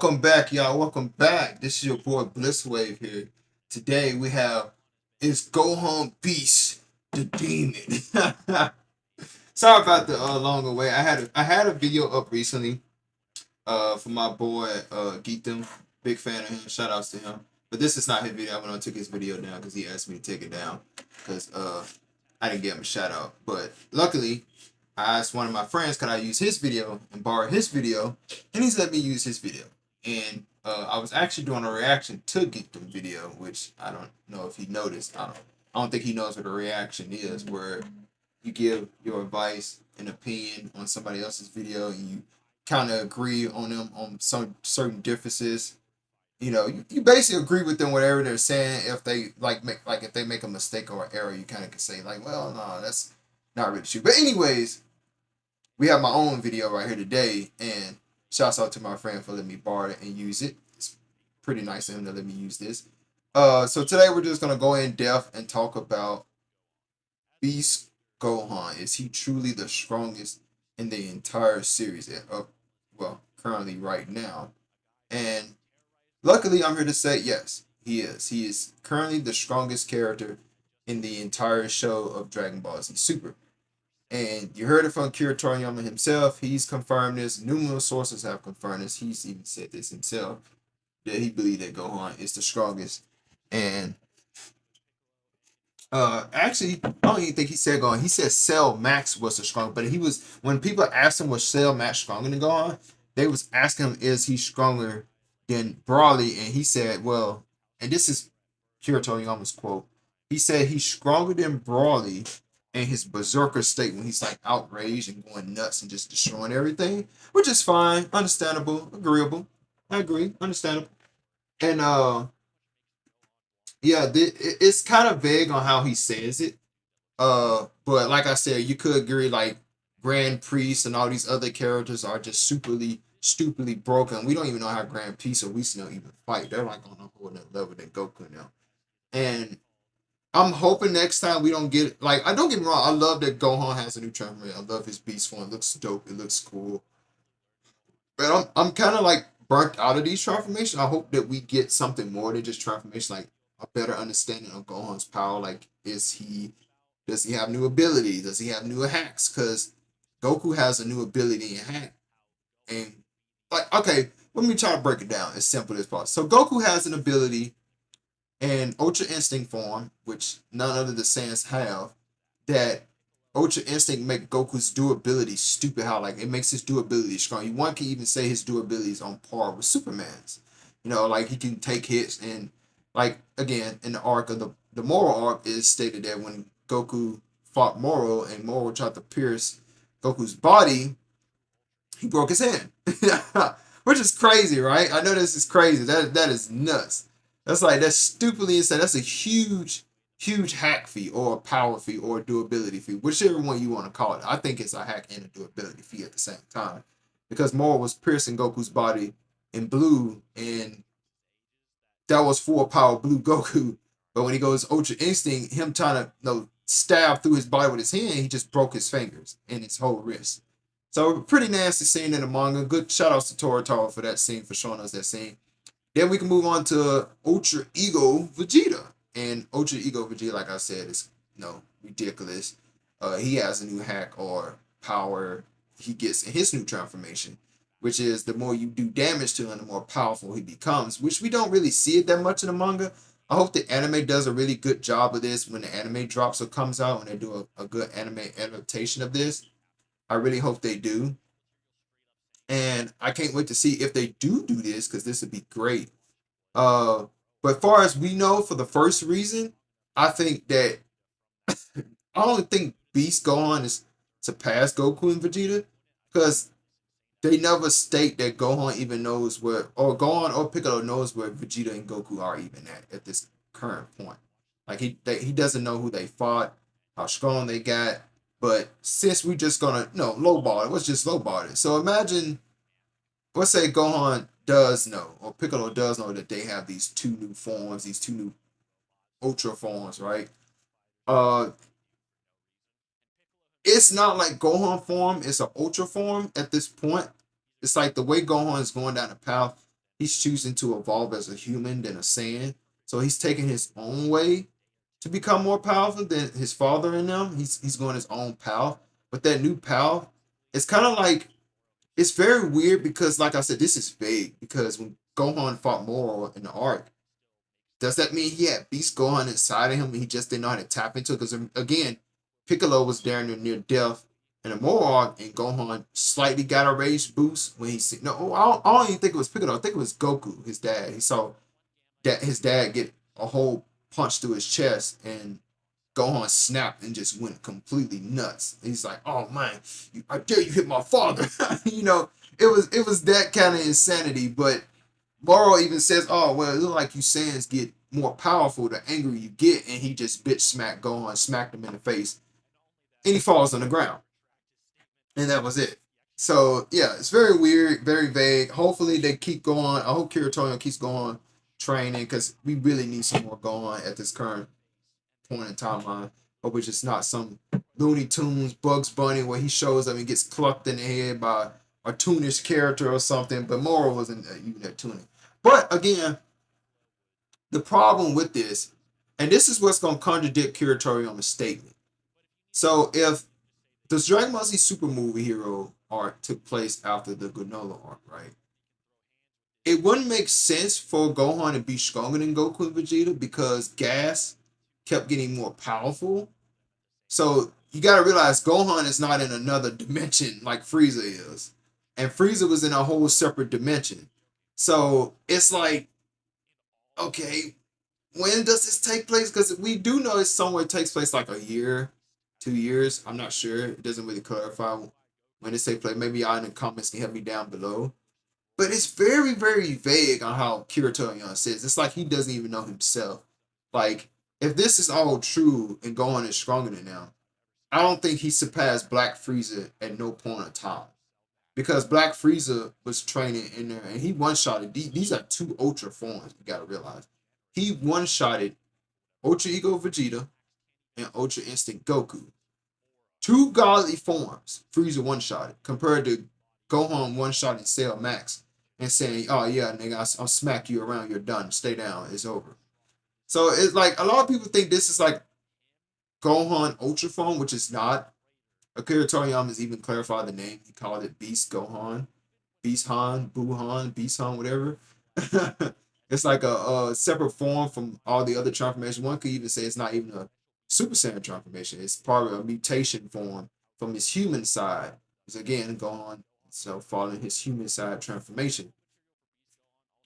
Welcome back, y'all. Welcome back. This is your boy Blisswave here. Today we have is Gohan Beast the Demon. Sorry about the long away. I had a video up recently for my boy Geekdom. Big fan of him. Shout outs to him. But this is not his video. I'm gonna take his video down because he asked me to take it down because I didn't give him a shout out. But luckily, I asked one of my friends could I use his video and borrow his video, and he's let me use his video. And I was actually doing a reaction to Geekdom video, which I don't know if he noticed. I don't think he knows what a reaction is, where you give your advice and opinion on somebody else's video, and you kind of agree on them on some certain differences. You basically agree with them whatever they're saying. If they if they make a mistake or an error, you kind of can say like, well, no, that's not really true. But anyways, we have my own video right here today, and shouts out to my friend for letting me borrow it and use it. It's pretty nice of him to let me use this. So today we're just gonna go in depth and talk about Beast Gohan. Is he truly the strongest in the entire series? Well, currently right now, and luckily I'm here to say yes, he is. He is currently the strongest character in the entire show of Dragon Ball Z Super. And you heard it from Kira Toriyama himself. He's confirmed this. Numerous sources have confirmed this. He's even said this himself, that he believed that Gohan is the strongest. And actually, I don't even think he said Gohan. He said Cell Max was the strongest. But when people asked him was Cell Max stronger than Gohan, they was asking him is he stronger than Broly, and he said, well, and this is Kira Toriyama's quote. He said he's stronger than Broly in his berserker state when he's like outraged and going nuts and just destroying everything, which is fine, understandable, agreeable. I agree, understandable. And yeah, it's kind of vague on how he says it. But like I said, you could agree like Grand Priest and all these other characters are just stupidly broken. We don't even know how Grand Priest or Whis even fight. They're like on a whole nother level than Goku now. And I'm hoping next time we don't get like I don't get me wrong. I love that Gohan has a new transformation. I love his beast form. It looks dope. It looks cool. But I'm kind of like burnt out of these transformations. I hope that we get something more than just transformation, like a better understanding of Gohan's power. Like, does he have new abilities? Does he have new hacks? Because Goku has a new ability and hack. And like, okay, let me try to break it down as simple as possible. So Goku has an ability and Ultra Instinct form, which none of the Saiyans have, that Ultra Instinct make Goku's durability stupid. How like it makes his durability strong. One can even say his durability is on par with Superman's. Like he can take hits and like again in the arc of the Moro arc is stated that when Goku fought Moro and Moro tried to pierce Goku's body, he broke his hand, which is crazy, right? I know this is crazy. That is nuts. That's stupidly insane. That's a huge hack fee or a power fee or a durability fee, whichever one you want to call it. I think it's a hack and a durability fee at the same time. Because Moro was piercing Goku's body in blue, and that was full power blue Goku. But when he goes Ultra Instinct, him trying to stab through his body with his hand, he just broke his fingers and his whole wrist. So pretty nasty scene in the manga. Good shout outs to Toritaro for that scene, for showing us that scene. Then we can move on to Ultra Ego Vegeta. And Ultra Ego Vegeta, like I said, is ridiculous. He has a new hack or power he gets in his new transformation, which is the more you do damage to him, the more powerful he becomes, which we don't really see it that much in the manga. I hope the anime does a really good job of this when the anime drops or comes out, when they do a good anime adaptation of this. I really hope they do. And I can't wait to see if they do this, because this would be great. But as far as we know, for the first reason, I think that I don't think Beast Gohan is surpassed Goku and Vegeta, because they never state that Gohan even knows where, or Gohan or Piccolo knows where Vegeta and Goku are even at this current point. Like he doesn't know who they fought, how strong they got. But since we're just gonna lowball it, let's just lowball it. So imagine, let's say Gohan does know, or Piccolo does know that they have these two new forms, these two new Ultra forms, right? Uh, it's not like Gohan form; it's an Ultra form at this point. It's like the way Gohan is going down the path. He's choosing to evolve as a human than a Saiyan. So he's taking his own way to become more powerful than his father in them. He's going his own path. But that new path, it's kind of like it's very weird because, like I said, this is vague because when Gohan fought Moro in the arc, does that mean he had Beast Gohan inside of him and he just didn't know how to tap into it? Because again, Piccolo was there near death in the Moro arc, and Gohan slightly got a rage boost when he see. No, I don't even think it was Piccolo. I think it was Goku, his dad. He saw that his dad get a whole punch through his chest, and Gohan snapped and just went completely nuts. He's like, "Oh man, I dare you hit my father!" It was that kind of insanity. But Moro even says, "Oh well, it look like you Saiyans get more powerful the angrier you get," and he just bitch smacked Gohan, smacked him in the face, and he falls on the ground, and that was it. So yeah, it's very weird, very vague. Hopefully they keep going. I hope Kiritoya keeps going training because we really need some more going at this current point in timeline. Hope it's just not some Looney Tunes Bugs Bunny where he shows up and gets clucked in the head by a toonish character or something. But Moro wasn't even that toony. But again, the problem with this, and this is what's going to contradict Kiritoriya's statement. So if the Dragon Ball Z Super Movie Hero arc took place after the Granola arc, right? It wouldn't make sense for Gohan to be stronger than Goku and Vegeta because Gas kept getting more powerful. So you got to realize Gohan is not in another dimension like Frieza is. And Frieza was in a whole separate dimension. So it's like, okay, when does this take place? Because we do know it's somewhere it takes place like a year, 2 years. I'm not sure. It doesn't really clarify when it takes place. Maybe y'all in the comments can help me down below. But it's very, very vague on how Kirito says. It's like he doesn't even know himself. Like, if this is all true and Gohan is stronger than them, I don't think he surpassed Black Frieza at no point in time. Because Black Frieza was training in there and he one-shotted. These are two Ultra forms, you gotta realize. He one-shotted Ultra Ego Vegeta and Ultra Instinct Goku. Two godly forms Frieza one-shotted compared to Gohan one-shotting Cell Max and saying, "Oh yeah, nigga, I'll smack you around, you're done. Stay down, it's over." So it's like a lot of people think this is like Gohan Ultra Form, which is not. Akira Toriyama has even clarified the name. He called it Beast Gohan, Beast Han, Buhan, Beast Han, whatever. It's like a separate form from all the other transformations. One could even say it's not even a Super Saiyan transformation. It's part of a mutation form from his human side. It's again Gohan, so following his human side transformation.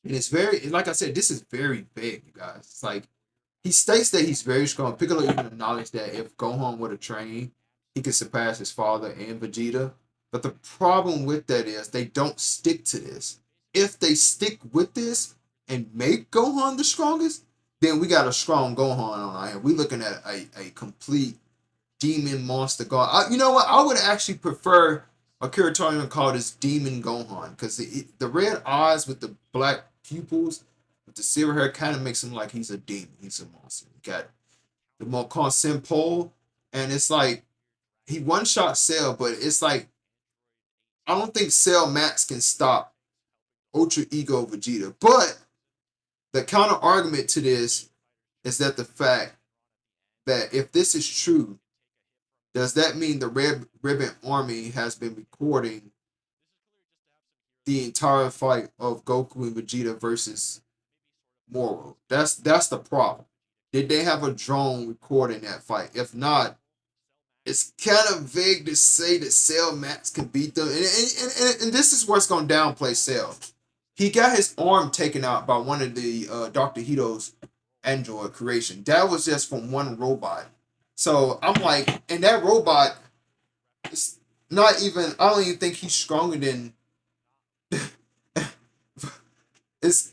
And it's very, like I said, this is very big, you guys. It's like he states that he's very strong. Piccolo even acknowledged that if Gohan were to train, he could surpass his father and Vegeta. But the problem with that is they don't stick to this. If they stick with this and make Gohan the strongest, then we got a strong Gohan on our hand. We're looking at a complete demon monster God. You know what? I would actually prefer Akira Toriyama call this Demon Gohan because the red eyes with the black pupils with the silver hair kind of makes him like he's a demon. He's a monster. You got the Mokon Senpou, and it's like he one shot Cell, but it's like I don't think Cell Max can stop Ultra Ego Vegeta. But the counter argument to this is that the fact that if this is true, does that mean the Red Ribbon Army has been recording the entire fight of Goku and Vegeta versus Moro? That's the problem. Did they have a drone recording that fight? If not, it's kind of vague to say that Cell Max can beat them. And this is what's going to downplay Cell. He got his arm taken out by one of the Dr. Hito's android creation. That was just from one robot. So I'm like, and that robot is not even, I don't even think he's stronger than, it's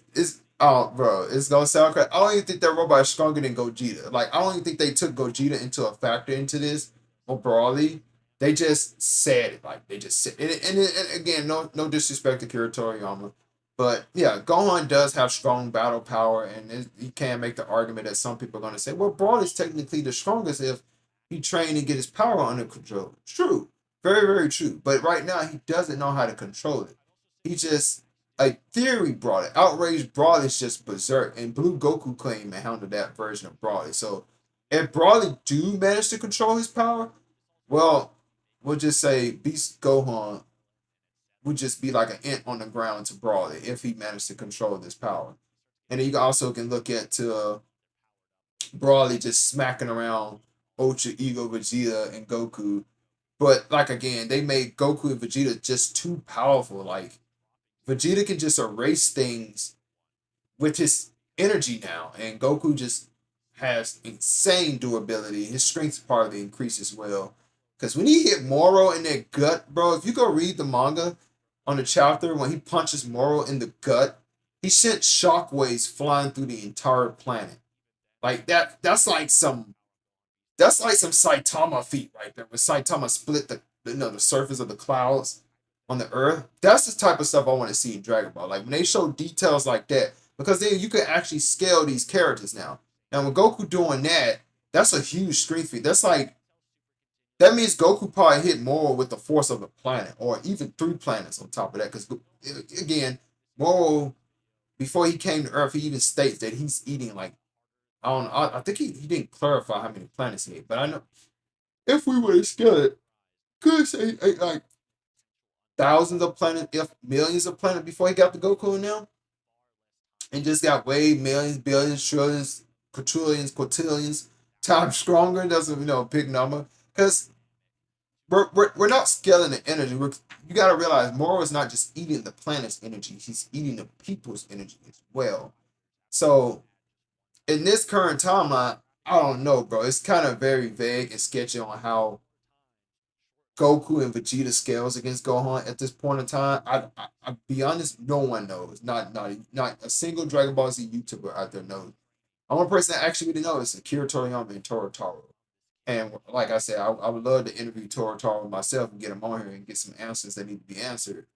oh, bro, it's gonna sound crazy. I don't even think that robot is stronger than Gogeta. Like, I don't even think they took Gogeta into a factor into this more broadly. They just said it. Like, they just said it. And again, no disrespect to Kira Toriyama. But yeah, Gohan does have strong battle power, and you can make the argument that some people are going to say, well, Brawl is technically the strongest if he trained and get his power under control. True. Very, very true. But right now, he doesn't know how to control it. He just a theory Broly. Outraged Broly is just berserk, and Blue Goku claimed to handle that version of Broly. So if Broly do manage to control his power, well, we'll just say Beast Gohan would just be like an ant on the ground to Broly if he managed to control this power. And then you also can look at Broly just smacking around Ultra Ego Vegeta and Goku. But like again, they made Goku and Vegeta just too powerful. Like Vegeta can just erase things with his energy now, and Goku just has insane durability. His strength probably increases as well. Because when he hit Moro in that gut, bro, if you go read the manga on the chapter when he punches Moro in the gut, he sent shockwaves flying through the entire planet. Like that. That's like some Saitama feat right there. When Saitama split the surface of the clouds on the earth. That's the type of stuff I want to see in Dragon Ball. Like when they show details like that, because then you can actually scale these characters now. Now with Goku doing that, that's a huge strength feat. That means Goku probably hit more with the force of the planet, or even 3 planets on top of that. Because again, Moro before he came to Earth, he even states that he's eating like I don't know. I think he didn't clarify how many planets he ate, but I know if we were to scale it, could say ate like thousands of planets, if millions of planets before he got to Goku now, and just got way millions, billions, trillions, quadrillions, quintillions times stronger. That's a big number because we're not scaling the energy. You got to realize Moro is not just eating the planet's energy; he's eating the people's energy as well. So in this current timeline, I don't know, bro. It's kind of very vague and sketchy on how Goku and Vegeta scales against Gohan at this point in time. I be honest, no one knows. Not a single Dragon Ball Z YouTuber out there knows. The only person that actually really knows is Akira Toriyama and Toro Taro. And like I said, I would love to interview Toro Taro myself and get him on here and get some answers that need to be answered.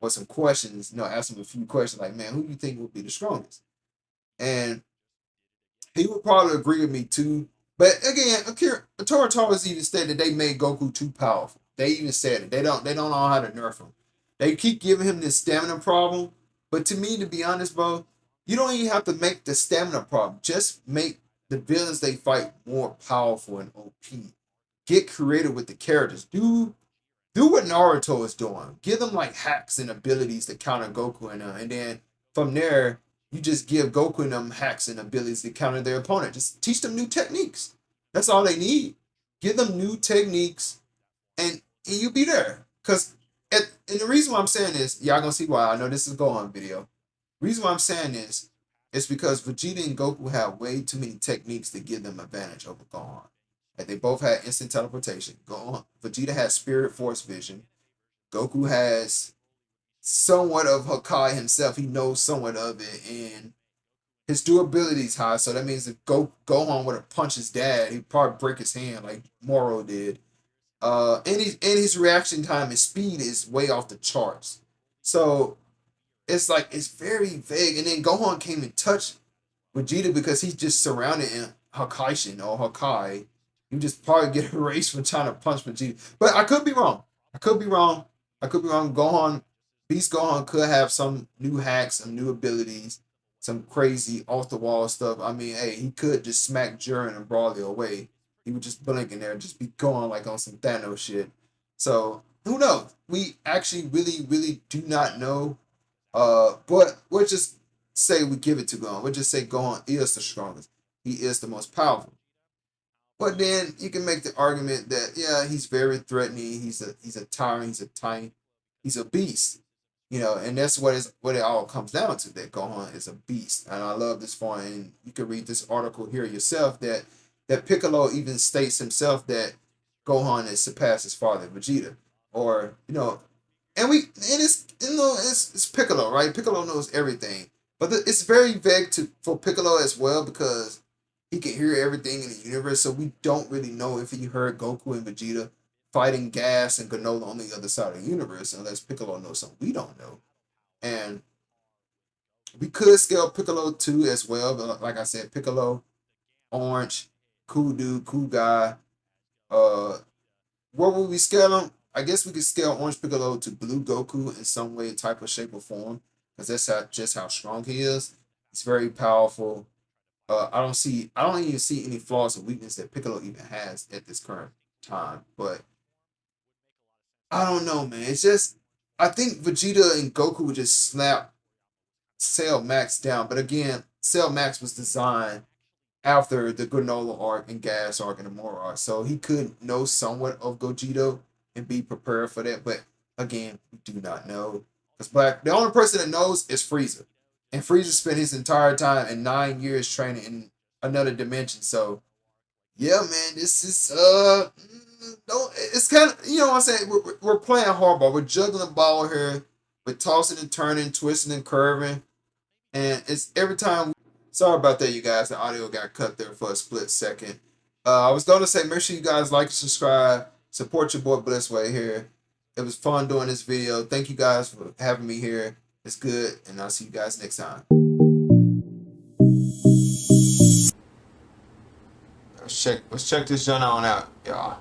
Or some questions, ask him a few questions like, man, who do you think will be the strongest? And he would probably agree with me too. But again, Akira Toro has even stated that they made Goku too powerful. They even said it. They don't know how to nerf him. They keep giving him this stamina problem. But to me, to be honest, bro, you don't even have to make the stamina problem. Just make the villains they fight more powerful and OP. Get creative with the characters. Do what Naruto is doing. Give them like hacks and abilities to counter Goku and then from there you just give Goku and them hacks and abilities to counter their opponent. Just teach them new techniques. That's all they need. Give them new techniques and you be there. And the reason why I'm saying this, y'all gonna see why. I know this is a Gohan video. The reason why I'm saying this is because Vegeta and Goku have way too many techniques to give them advantage over Gohan. Like they both had instant teleportation. Vegeta has spirit force vision. Goku has somewhat of Hakai himself. He knows somewhat of it, and his durability is high. So that means if Gohan would have punched his dad, he'd probably break his hand like Moro did. And his reaction time and speed is way off the charts. So it's like it's very vague. And then Gohan came and touched Vegeta because he's just surrounded in Hakaishin or Hakai. You just probably get erased for trying to punch Vegeta. But I could be wrong. I could be wrong. I could be wrong. Beast Gohan could have some new hacks, some new abilities, some crazy off the wall stuff. I mean, hey, he could just smack Jiren and Broly away. He would just blink in there, just be going like on some Thanos shit. So who knows? We actually really, really do not know. But we'll just say we give it to Gohan. We'll just say Gohan is the strongest. He is the most powerful. But then you can make the argument that yeah, he's very threatening. He's a tyrant. He's a tyrant. He's a beast. And that's what it all comes down to. That Gohan is a beast, and I love this point. And you can read this article here yourself. That Piccolo even states himself that Gohan has surpassed his father Vegeta, or it's Piccolo, right? Piccolo knows everything, but it's very vague for Piccolo as well because he can hear everything in the universe, so we don't really know if he heard Goku and Vegeta fighting Gas and Granola on the other side of the universe, unless Piccolo knows something we don't know. And we could scale Piccolo too as well, but like I said, Piccolo, Orange, cool dude, cool guy. Uh, where would we scale him? I guess we could scale Orange Piccolo to Blue Goku in some way, type of shape or form. because just how strong he is. He's very powerful. I don't even see any flaws or weakness that Piccolo even has at this current time. But I don't know, man. It's just I think Vegeta and Goku would just slap Cell Max down. But again, Cell Max was designed after the Granola arc and Gas arc and the Mora arc, so he could know somewhat of Gogeta and be prepared for that. But again, we do not know because the only person that knows is Frieza, and Frieza spent his entire time in 9 years training in another dimension. So yeah, man, this is no, it's kind of, you know what I'm saying. We're playing hardball. We're juggling the ball here. We're tossing and turning, twisting and curving, and it's every time. Sorry about that, you guys. The audio got cut there for a split second. I was going to say, make sure you guys like and subscribe. Support your boy Blissway here. It was fun doing this video. Thank you guys for having me here. It's good, and I'll see you guys next time. Let's check this joint on out, y'all.